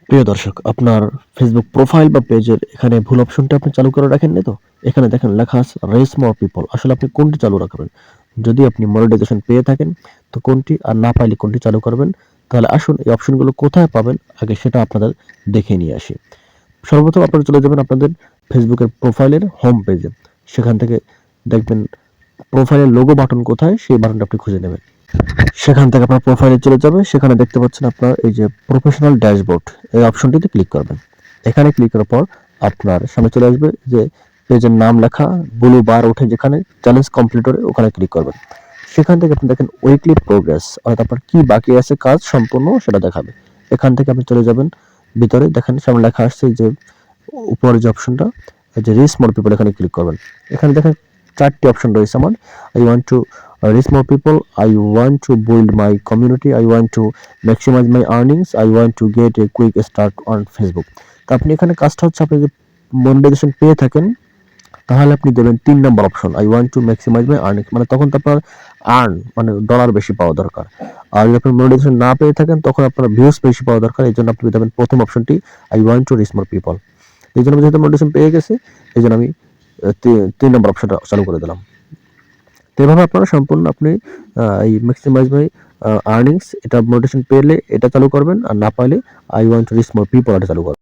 প্রিয় দর্শক, আপনার ফেসবুক প্রোফাইল বা পেজের এখানে ভুল অপশনটা আপনি চালু করে রাখেননি তো? এখানে দেখেন লেখা আছে রিচ মোর পিপল। আসলে আপনি কোনটি চালু রাখবেন? যদি আপনি মনিটাইজেশন পেয়ে থাকেন তো কোনটি, আর না পাইলে কোনটি চালু করবেন? তাহলে আসুন এই অপশনগুলো কোথায় পাবেন আগে সেটা আপনাদের দেখে নিয়ে আসি। সর্বপ্রথম আপনারা চলে যাবেন আপনাদের ফেসবুকের প্রোফাইলের হোম পেজে। সেখান থেকে দেখবেন প্রোফাইলের লোগো বাটন কোথায়, সেই বাটনটা আপনি খুঁজে নেবেন। সেখান থেকে আপনার প্রোফাইলে চলে যাবে। সেখানে দেখতে পাচ্ছেন আপনার এই যে প্রফেশনাল ড্যাশবোর্ড, এই অপশনটিতে ক্লিক করবেন। এখানে ক্লিক করার পর আপনার সামনে চলে আসবে যে পেজের নাম লেখা ব্লু বার ওঠে, যেখানে চ্যালেঞ্জ কমপ্লিটর ওখানে ক্লিক করবেন। সেখান থেকে আপনি দেখেন উইকলি প্রোগ্রেস, অর্থাৎ আপনার কি বাকি আছে কাজ সম্পূর্ণ সেটা দেখাবে। এখান থেকে আপনি চলে যাবেন ভিতরে, দেখেন সামনে লেখা আসছে যে উপরে যে অপশনটা, এই যে রিচ মোর পিপল, এখানে ক্লিক করবেন। এখানে দেখেন 4টি অপশন রয়েছে আমার। I want two reach more people, I want to build my community, I want to maximize my earnings, I want to get a quick start on Facebook। তো আপনি এখানে কাজটা হচ্ছে, আপনি যদি মনিটাইজেশন পেয়ে থাকেন তাহলে আপনি দেবেন 3 নম্বর option, I want to maximize my earnings, মানে তখন তো আপনার মানে ডলার বেশি পাওয়া দরকার। আর যদি আপনি মনিটাইজেশন না পেয়ে থাকেন তখন আপনার ভিউজ বেশি পাওয়া দরকার, এই জন্য আপনি দেবেন প্রথম অপশনটি, I want to reach more people. এই জন্য যেহেতু মনিটাইজেশন পেয়ে গেছে এই জন্য আমি 3 নম্বর অপশনটা চালু করে দিলাম। তো এভাবে আপনারা সম্পূর্ণ আপনি এই ম্যাক্সিমাইজ মাই আর্নিংস, এটা মোটিভেশন পেলে এটা চালু করবেন, আর না পাইলে I want to reach more people এটা চালু করবেন।